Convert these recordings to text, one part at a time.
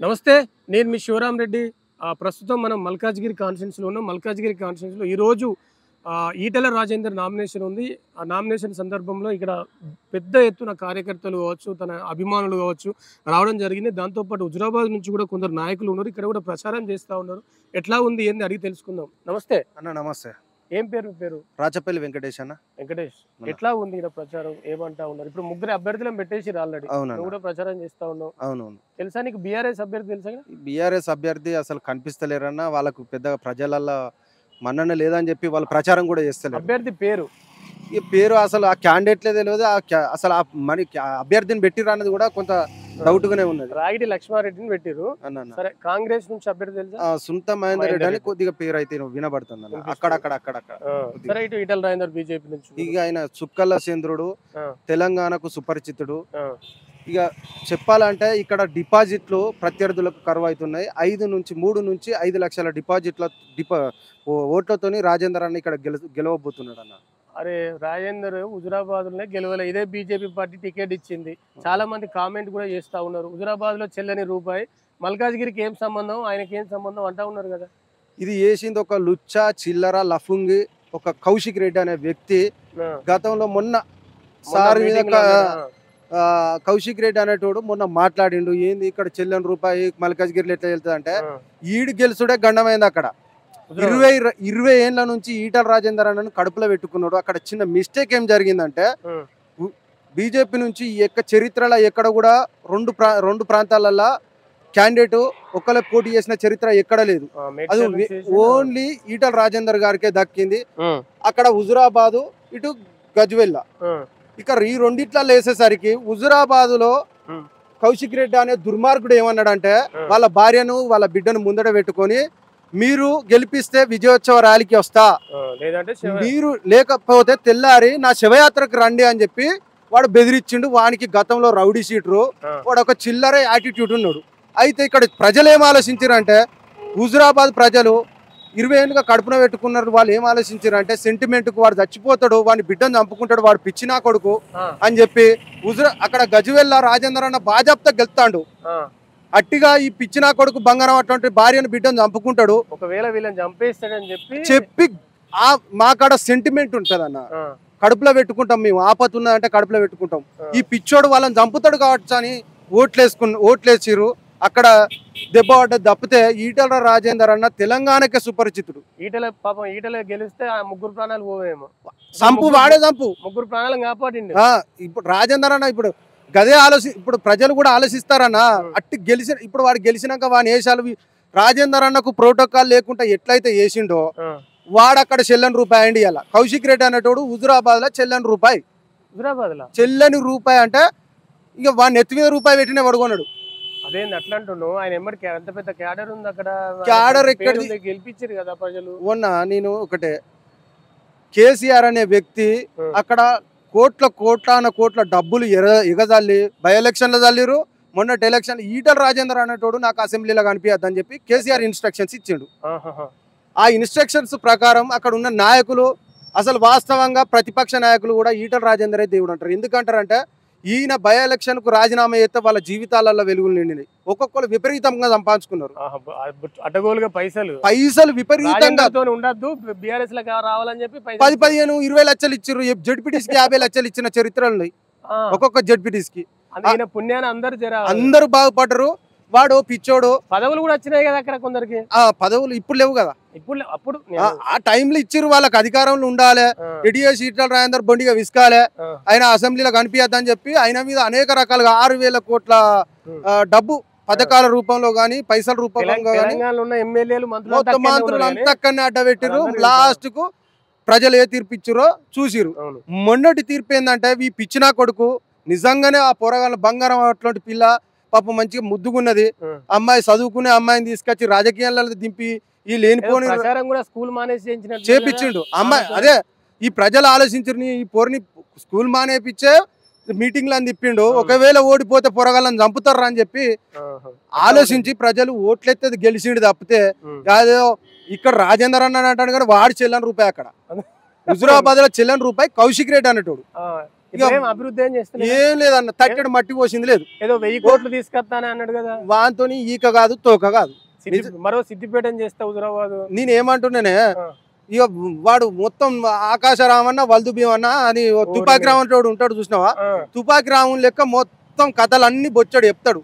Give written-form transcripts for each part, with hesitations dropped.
నమస్తే, నేను మీ శివరామ్ రెడ్డి. ప్రస్తుతం మనం మల్కాజ్గిరి కాన్స్టిట్యున్సీలో ఉన్నాం. మల్కాజ్గిరి కాన్స్టిట్యున్సీలో ఈరోజు ఈటెల రాజేందర్ నామినేషన్ ఉంది. ఆ నామినేషన్ సందర్భంలో ఇక్కడ పెద్ద ఎత్తున కార్యకర్తలు కావచ్చు, తన అభిమానులు కావచ్చు రావడం జరిగింది. దాంతోపాటు హుజురాబాద్ నుంచి కూడా కొందరు నాయకులు ఉన్నారు. ఇక్కడ కూడా ప్రచారం చేస్తూ ఉన్నారు. ఎట్లా ఉంది ఏంది అడిగి తెలుసుకుందాం. నమస్తే అన్న. నమస్తే. ఏం పేరు? మీ పేరు? రాచపల్లి వెంకటేష్ అన్న. వెంకటేష్, ఎట్లా ఉంది ఇక్కడ ప్రచారం? ఏమంటా ఉన్నారు? ఇప్పుడు ముగ్గురు అభ్యర్థులను పెట్టేసి ఆల్రెడీ నువ్వు కూడా ప్రచారం చేస్తా ఉన్నావు. అవునవును. తెలుసా నీకు? బీఆర్ఎస్ అభ్యర్థి తెలుసా? బీఆర్ఎస్ అభ్యర్థి అసలు కనిపిస్తలేరన్న. వాళ్ళకు పెద్దగా ప్రజలల్లో మన్నన లేదని చెప్పి వాళ్ళు ప్రచారం కూడా చేస్తలేరు. అభ్యర్థి పేరు ఈ పేరు అసలు ఆ క్యాండిడేట్లే తెలియదు. అసలు ఆ మరి అభ్యర్థిని పెట్టిరు అన్నది కూడా కొంత డౌట్ గానే ఉన్నది. రాగిడి లక్ష్మారెడ్డిని పెట్టిరు. సరే, కాంగ్రెస్ నుంచి అభ్యర్థి తెలుసా? సుంత మహేందర్ రెడ్డి అని కొద్దిగా పేరు అయితే వినబడుతుంది అన్న. అక్కడక్కడ సరే, ఇటు ఈటెల రాజేందర్ బీజేపీ నుంచి. ఇక ఆయన సుక్కల చంద్రుడు, తెలంగాణకు సుపరిచితుడు. ఇక చెప్పాలంటే ఇక్కడ డిపాజిట్లు ప్రత్యర్థులకు కరువు అవుతున్నాయి. 3 నుంచి 5 లక్షల డిపాజిట్ల ఓట్లతోని రాజేందర్ అన్న ఇక్కడ గెలవబోతున్నాడు అన్న. అరే, రాజేందర్ హుజురాబాద్ లోనే గెలవలే. ఇదే బీజేపీ పార్టీ టికెట్ ఇచ్చింది. చాలా మంది కామెంట్ కూడా చేస్తా ఉన్నారు, హుజురాబాద్ లో చెల్లని రూపాయి, మల్కాజ్గిరికి ఏం సంబంధం, ఆయనకి ఏం సంబంధం అంటా ఉన్నారు కదా. ఇది చేసింది ఒక లుచ్చా చిల్లర లఫుంగి, ఒక కౌశిక్ రెడ్డి అనే వ్యక్తి. గతంలో మొన్న సార్ మీద కౌశిక్ రెడ్డి అనేటోడు మొన్న మాట్లాడిండు, ఏంది ఇక్కడ చెల్లని రూపాయి మల్కాజ్గిరిలో ఎట్లా వెళ్తుంది అంటే, ఈడు గెలుసుడే గండమైంది. అక్కడ 20 ఏళ్ల నుంచి ఈటల రాజేందర్ అన్నను కడుపులో పెట్టుకున్నాడు. అక్కడ చిన్న మిస్టేక్ ఏం జరిగిందంటే, బీజేపీ నుంచి చరిత్రలో ఎక్కడ కూడా రెండు ప్రాంతాలలో క్యాండిడేట్ ఒక్కలే పోటీ చేసిన చరిత్ర ఎక్కడ లేదు. అది ఓన్లీ ఈటల రాజేందర్ గారికే దక్కింది. అక్కడ హుజురాబాదు, ఇటు గజ్వెల్ల. ఇక ఈ రెండిట్లలో వేసేసరికి హుజురాబాద్ లో కౌశిక్ రెడ్డి అనే దుర్మార్గుడు ఏమన్నాడంటే, వాళ్ళ భార్యను వాళ్ళ బిడ్డను ముందట పెట్టుకొని, మీరు గెలిపిస్తే విజయోత్సవ ర్యాలీకి వస్తా, మీరు లేకపోతే తెల్లారి నా శివయాత్రకు రండి అని చెప్పి వాడు బెదిరించిండు. వానికి గతంలో రౌడీ షీటరు, వాడు ఒక చిల్లర యాటిట్యూడ్ ఉన్నాడు. అయితే ఇక్కడ ప్రజలు ఏం ఆలోచించారంటే, హుజురాబాద్ ప్రజలు 20 ఏళ్ళుగా కడుపున పెట్టుకున్నారు. వాళ్ళు ఏం ఆలోచించారంటే, సెంటిమెంట్కు వాడు చచ్చిపోతాడు, వాడిని బిడ్డను చంపుకుంటాడు, వాడు పిచ్చినా కొడుకు అని చెప్పి అక్కడ గజ్వెల్ల రాజేందర్ అన్న బాజాప్తా గెలుతాడు. అట్టిగా ఈ పిచ్చినా కొడుకు బంగారం అటువంటి భార్యను బిడ్డను చంపుకుంటాడు. ఒకవేళ వీళ్ళని చంపేస్తాడని చెప్పి మా కాడ సెంటిమెంట్ ఉంటది అన్న. కడుపులో పెట్టుకుంటాం మేము, ఆపతున్నదంటే కడుపులో పెట్టుకుంటాం. ఈ పిచ్చోడు వాళ్ళని చంపుతాడు కావచ్చు అని ఓట్లేసిరు. అక్కడ దెబ్బ పడ్డది తప్పితే ఈటల రాజేందర్ అన్న తెలంగాణకే సుపరిచితుడు. ఈటల గెలిస్తే ఆ ముగ్గురు ప్రాణాలు పోవేమో. వాడే చంపు, ముగ్గురు ప్రాణాలను కాపాడింది. ఇప్పుడు రాజేందర్ అన్న ఇప్పుడు గదే ఇప్పుడు ప్రజలు కూడా ఆలోచిస్తారన్న. అట్టి ఇప్పుడు వాడు గెలిచినాక వాని వేషాలు రాజేందర్ అన్నకు ప్రోటోకాల్ లేకుండా ఎట్లయితే వేసిండో, వాడు అక్కడ చెల్లని రూపాయి అండి. ఇలా కౌశిక్ రెడ్డి అనేటోడు హుజురాబాద్ లో చెల్లని రూపాయి. చెల్లని రూపాయి అంటే ఇక వాడిని ఎత్తి మీద రూపాయి పెట్టినే పడుకున్నాడు. అదేంది అట్లా అంటున్నావు? ఆయన ఎమ్మడికి అంత పెద్ద క్యాడర్ ఉంది అక్కడ. క్యాడర్ ఎక్కడ గెలిపించారు కదా ప్రజలు. నేను ఒకటే, కేసీఆర్ అనే వ్యక్తి అక్కడ కోట్ల డబ్బులు ఎగజల్లి బై ఎలక్షన్లు చల్లిరు. మొన్నటి ఎలక్షన్ ఈటల రాజేందర్ అనేటోడు నాకు అసెంబ్లీలో కనిపించద్దు అని చెప్పి కేసీఆర్ ఇన్స్ట్రక్షన్స్ ఇచ్చిండు. ఆ ఇన్స్ట్రక్షన్స్ ప్రకారం అక్కడ ఉన్న నాయకులు, అసలు వాస్తవంగా ప్రతిపక్ష నాయకులు కూడా ఈటల రాజేందరే దేవుడు అంటారు. ఎందుకంటారంటే, ఈయన బై ఎలక్షన్ కు రాజీనామా చేస్తే వాళ్ళ జీవితాలలో వెలుగులు నిండినాయి. ఒక్కొక్కరు విపరీతంగా సంపాదించుకున్నారు. అడ్డగోలుగా పైసలు విపరీతంగా ఉండద్దు, బీఆర్ఎస్ లకు రావాలని చెప్పి 10, 15, 20 లక్షలు ఇచ్చారు. జెడ్పీటీస్ కి 50 లక్షలు ఇచ్చిన చరిత్రలు ఉన్నాయి ఒక్కొక్క జెడ్పీటీస్ కి. పుణ్యాన్ని అందరూ బాగుపడ్డరు. వాడు పిచ్చోడు. పదవులు కూడా వచ్చినాయి కదా అక్కడ కొందరికి. పదవులు ఇప్పుడు లేవు కదా. అప్పుడు ఆ టైంలో ఇచ్చిర్రు. వాళ్ళకి అధికారంలో ఉండాలి. ఎడిఎస్ ఈటల రాజేందర్ బొండిగా విసుకాలే, ఆయన అసెంబ్లీలో కనిపించద్దని చెప్పి ఆయన మీద అనేక రకాలుగా 6,000 కోట్ల డబ్బు పథకాల రూపంలో గానీ పైసల రూపంలో గానీ మొత్తం మంత్రులు అంతా అక్కడనే అడ్డబెట్టిరు. లాస్ట్ కు ప్రజలు ఏ తీర్పు ఇచ్చిరో చూసిరు. మొన్నటి తీర్పు ఏంటంటే, ఈ పిచ్చినా కొడుకు నిజంగానే ఆ పోరగాళ్ళ బంగారం అటువంటి పిల్ల పాప మంచిగా ముద్దుగున్నది అమ్మాయి, చదువుకునే అమ్మాయిని తీసుకొచ్చి రాజకీయాలలో దింపి ఈ లేనిపోని చేపించిండు అమ్మాయి. అదే ఈ ప్రజలు ఆలోచించరు, ఈ పోరిని స్కూల్ మానేపించే మీటింగ్లు అని తిప్పిండు. ఒకవేళ ఓడిపోతే పొరగాళ్ళని చంపుతారా అని చెప్పి ఆలోచించి ప్రజలు ఓట్లెత్తేది గెలిచిండు తప్పితే, అదే ఇక్కడ రాజేందర్ అన్న అంటాడు కానీ వాడు చెల్లని రూపాయి. అక్కడ హుజురాబాద్ లో చెల్లని రూపాయి కౌశిక్ రెడ్డి అనేటోడు. ఇప్పుడేం అభివృద్ధి ఏం చేస్తున్నా ఏం లేదన్న తట్టెడు మట్టి పోసింది లేదు. ఏదో 1000 కోట్లు తీసుకొస్తానే అన్నాడు కదా, వాంతోని ఈక కాదు తోక కాదు. మరో సిద్దిపేట చేస్తా హుజరాబాద్. నేను ఏమంటున్నానే, ఇక వాడు మొత్తం ఆకాశరామన్న వల్దు భీమన్న అని తుపాకి రామన్ ఉంటాడు చూసినావా, తుపాకి రాముని లెక్క మొత్తం కథలు అన్ని బొచ్చాడు చెప్తాడు.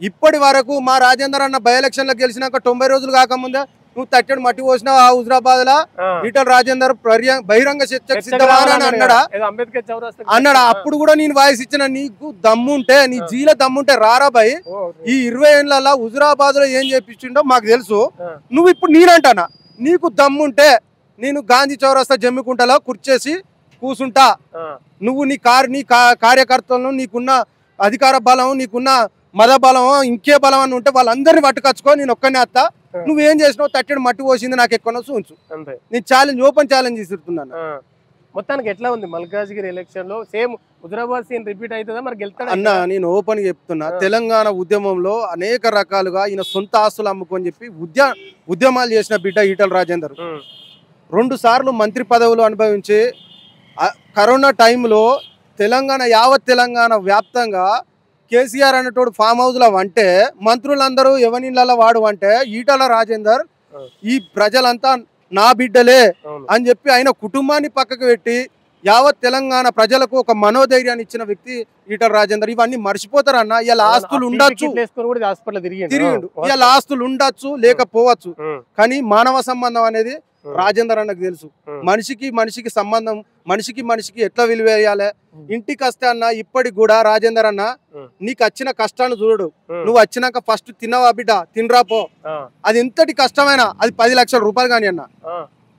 ఇప్పటి వరకు మా రాజేందర్ అన్న బై ఎలక్షన్ లో గెలిచినాక 90 రోజులు కాకముందే నువ్వు తట్టెడు మట్టి పోసినావు ఆ హుజరాబాద్ లా, ఈటల రాజేందర్ బహిరంగ చర్చకు సిద్ధమా అని అన్నాడా అన్నాడా. అప్పుడు కూడా నేను వాయిస్ ఇచ్చిన, నీకు దమ్ముంటే నీ జీల దమ్ముంటే రారా బాయ్, ఈ 20 ఏళ్ళ హుజరాబాద్ లో ఏం చేపించిండో మాకు తెలుసు. నువ్వు ఇప్పుడు నేనంటానా, నీకు దమ్ముంటే నేను గాంధీ చౌరస్తా జమ్మికుంటలో కూర్చేసి కూసుంటా, నువ్వు నీ కార్యకర్తలను నీకున్న అధికార బలం నీకున్న మద బలం ఇంకే బలం అని ఉంటే వాళ్ళందరినీ పట్టుకొచ్చుకో, నేను ఒక్కనే అత్త. నువ్వేం చేసినావు తట్టెడు మట్టి పోసింది నాకు ఎక్కువ ఉంచు. నేను ఛాలెంజ్ ఓపెన్ ఛాలెంజ్ ఇస్తున్నాను. మొత్తానికి ఎట్లా ఉంది మల్కాజ్గిరి ఎలక్షన్ లో? సేమ్ హుజరాబాద్ సీన్ రిపీట్ అవుతుందా మరి గెలుస్తాడా అన్న? నేను ఓపెన్ చెప్తున్నా, తెలంగాణ ఉద్యమంలో అనేక రకాలుగా ఈయన సొంత ఆస్తులు అమ్ముకొని చెప్పి ఉద్యమాలు చేసిన బిడ్డ ఈటల రాజేందర్. 2 సార్లు మంత్రి పదవులు అనుభవించి కరోనా టైంలో యావత్ తెలంగాణ వ్యాప్తంగా కేసీఆర్ అనేటోడు ఫామ్ హౌస్ లో అంటే మంత్రులందరూ ఎవరిళ్ళ వాడు అంటే ఈటల రాజేందర్ ఈ ప్రజలంతా నా బిడ్డలే అని చెప్పి ఆయన కుటుంబాన్ని పక్కకు పెట్టి యావత్ తెలంగాణ ప్రజలకు ఒక మనోధైర్యాన్ని ఇచ్చిన వ్యక్తి ఈటల రాజేందర్. ఇవన్నీ మర్చిపోతారన్న. ఇలా ఆస్తులు ఉండొచ్చు, తిరిగిండు, ఇలా ఆస్తులు ఉండొచ్చు లేకపోవచ్చు, కానీ మానవ సంబంధం అనేది రాజేందర్ అన్నకు తెలుసు. మనిషికి సంబంధం, మనిషికి ఎట్లా విలువ వేయాలి. ఇంటికి వస్తే అన్న ఇప్పటికి కూడా రాజేందర్ అన్న నీకు వచ్చిన కష్టాన్ని చూడు. నువ్వు వచ్చినాక ఫస్ట్ తిన్నావా బిడ్డ, తినరా పో. అది ఎంతటి కష్టమైనా, అది 10 లక్షల రూపాయలు కానీ అన్న,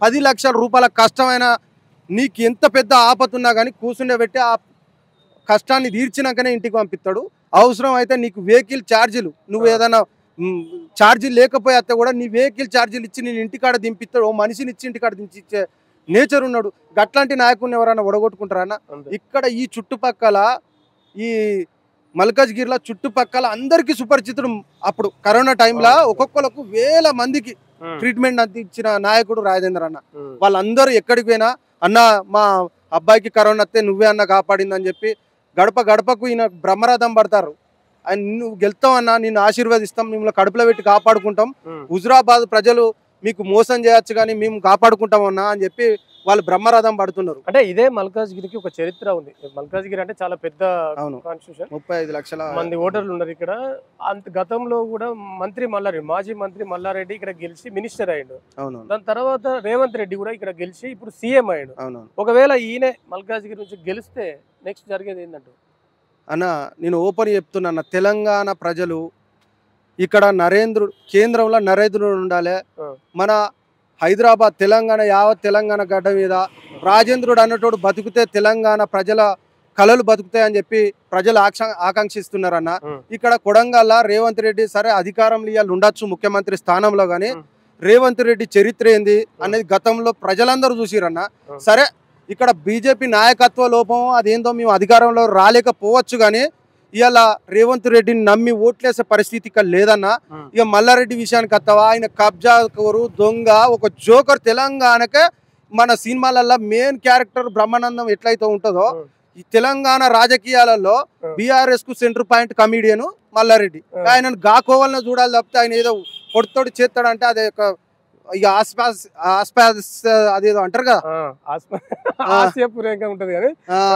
10 లక్షల రూపాయల కష్టమైన నీకు ఎంత పెద్ద ఆపతున్నా కానీ కూర్చుండే పెట్టి ఆ కష్టాన్ని తీర్చినాకనే ఇంటికి పంపిస్తాడు. అవసరం అయితే నీకు వెహికల్ ఛార్జీలు, నువ్వు ఏదైనా ఛార్జీలు లేకపోతే కూడా నీ వెహికల్ ఛార్జీలు ఇచ్చి నేను ఇంటికాడ దింపిస్తాడు. ఓ మనిషిని ఇచ్చి ఇంటికాడ దించిచ్చే నేచర్ ఉన్నాడు. గట్లాంటి నాయకుడిని ఎవరైనా ఒడగొట్టుకుంటారా? ఇక్కడ ఈ చుట్టుపక్కల ఈ మల్కాజ్గిరిలో చుట్టుపక్కల అందరికీ సుపరిచితుడు. అప్పుడు కరోనా టైంలో ఒక్కొక్కరికి 1000 మందికి ట్రీట్మెంట్ అందించిన నాయకుడు రాజేందర్ అన్న. వాళ్ళందరూ ఎక్కడికి పోయినా అన్న మా అబ్బాయికి కరోనా వస్తే నువ్వే అన్న కాపాడిందని చెప్పి గడపకు ఈయన బ్రహ్మరథం పడతారు. ఆయన నువ్వు గెలుతావు అన్న, నిన్ను ఆశీర్వదిస్తాం, మిమ్మల్ని కడుపులో పెట్టి కాపాడుకుంటాం, హుజరాబాద్ ప్రజలు మీకు మోసం చేయొచ్చు కానీ మేము కాపాడుకుంటాం అన్నా అని చెప్పి వాళ్ళు బ్రహ్మరథం పడుతున్నారు. అంటే ఇదే మల్కాజ్గిరికి ఒక చరిత్ర ఉంది. మల్కాజ్గిరి అంటే చాలా పెద్ద కాన్స్టిట్యూషన్, 35 లక్షల మంది ఓటర్లు ఉన్నారు ఇక్కడ. గతంలో కూడా మాజీ మంత్రి మల్లారెడ్డి ఇక్కడ గెలిచి మినిస్టర్ అయ్యాడు. దాని తర్వాత రేవంత్ రెడ్డి కూడా ఇక్కడ గెలిచి ఇప్పుడు సీఎం అయ్యాడు. ఒకవేళ ఈయన మల్కాజ్గిరి నుంచి గెలిస్తే నెక్స్ట్ జరిగేది ఏంటంటే అన్న, నేను ఓపెన్ చెప్తున్నా, తెలంగాణ ప్రజలు ఇక్కడ కేంద్రంలో నరేంద్రుడు ఉండాలి. మన హైదరాబాద్ యావత్ తెలంగాణ గడ్డ మీద రాజేంద్రుడు అన్నటోడు బతుకుతే తెలంగాణ ప్రజల కళలు బతుకుతాయి అని చెప్పి ప్రజలు ఆకాంక్షిస్తున్నారన్న. ఇక్కడ కొడంగల్ రేవంత్ రెడ్డి సరే అధికారంలో ఇవాళ ఉండొచ్చు ముఖ్యమంత్రి స్థానంలో, కానీ రేవంత్ రెడ్డి చరిత్ర ఏంది అనేది గతంలో ప్రజలందరూ చూసిరన్న. సరే ఇక్కడ బీజేపీ నాయకత్వ లోపం అదేందో మేము అధికారంలో రాలేకపోవచ్చు, కానీ ఇవాళ రేవంత్ రెడ్డిని నమ్మి ఓట్లేసే పరిస్థితి ఇక్కడ లేదన్న. ఇక మల్లారెడ్డి విషయానికి వస్తావా, ఆయన కబ్జా కోరు దొంగ ఒక జోకర్. తెలంగాణకే మన సినిమాలలో మెయిన్ క్యారెక్టర్ బ్రహ్మానందం ఎట్లయితే ఉంటుందో ఈ తెలంగాణ రాజకీయాలలో బీఆర్ఎస్ కు సెంటర్ పాయింట్ కమిడియన్ మల్లారెడ్డి. ఆయనను గాకోవాలని చూడాలి తప్పితే ఆయన ఏదో కొడుతోడు చేస్తాడంటే అదే ఇక అదేదో అంటారు కదా,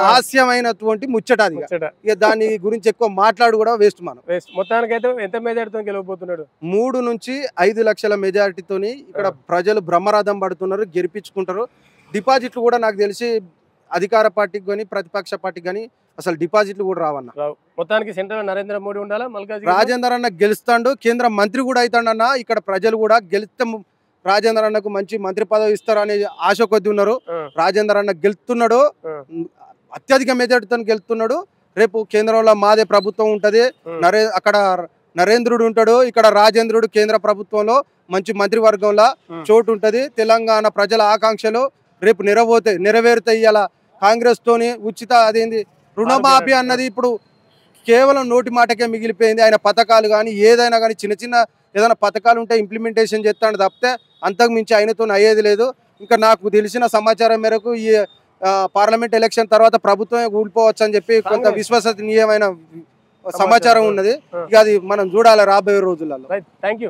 హాస్యమైనటువంటి ముచ్చట అది. ఇక దాని గురించి ఎక్కువ మాట్లాడు కూడా వేస్ట్. మనం మొత్తానికి అయితే ఎంత మెజారిటీతో గెలవబోతున్నాడు? 3 నుంచి 5 లక్షల మెజారిటీతోని ఇక్కడ ప్రజలు బ్రహ్మరథం పడుతున్నారు, గెలిపించుకుంటారు. డిపాజిట్లు కూడా నాకు తెలిసి అధికార పార్టీకి కానీ ప్రతిపక్ష పార్టీకి కానీ అసలు డిపాజిట్లు కూడా రావన్న. మొత్తానికి సెంట్రల్ నరేంద్ర మోడీ ఉండాలా, రాజేందర్ అన్న గెలుస్తాడు, కేంద్ర మంత్రి కూడా అవుతాడన్న. ఇక్కడ ప్రజలు కూడా గెలిస్తే రాజేందర్ అన్నకు మంచి మంత్రి పదవి ఇస్తారు అనే ఆశ కొద్ది ఉన్నారు. రాజేందర్ అన్న గెలుస్తున్నాడు, అత్యధిక మెజార్టీతో గెలుస్తున్నాడు. రేపు కేంద్రంలో మాదే ప్రభుత్వం ఉంటది, అక్కడ నరేంద్రుడు ఉంటాడు, ఇక్కడ రాజేంద్రుడు కేంద్ర ప్రభుత్వంలో మంచి మంత్రివర్గంలో చోటు ఉంటది. తెలంగాణ ప్రజల ఆకాంక్షలు రేపు నెరవేరుతాయి. ఇలా కాంగ్రెస్ తోని ఉచిత అదేంది రుణమాఫీ అన్నది ఇప్పుడు కేవలం నోటి మాటకే మిగిలిపోయింది. ఆయన పథకాలు కానీ ఏదైనా కానీ చిన్న ఏదైనా పథకాలు ఉంటే ఇంప్లిమెంటేషన్ చేస్తాడు తప్పితే అంతకు మించి ఆయనతో అయ్యేది లేదు. ఇంకా నాకు తెలిసిన సమాచారం మేరకు ఈ పార్లమెంట్ ఎలక్షన్ తర్వాత ప్రభుత్వమే కూలిపోవచ్చు అని చెప్పి కొంత కాంగ్రెస్. విశ్వసనీయమైన సమాచారం ఉన్నది. ఇక అది మనం చూడాలి రాబోయే రోజులలో. Thank you.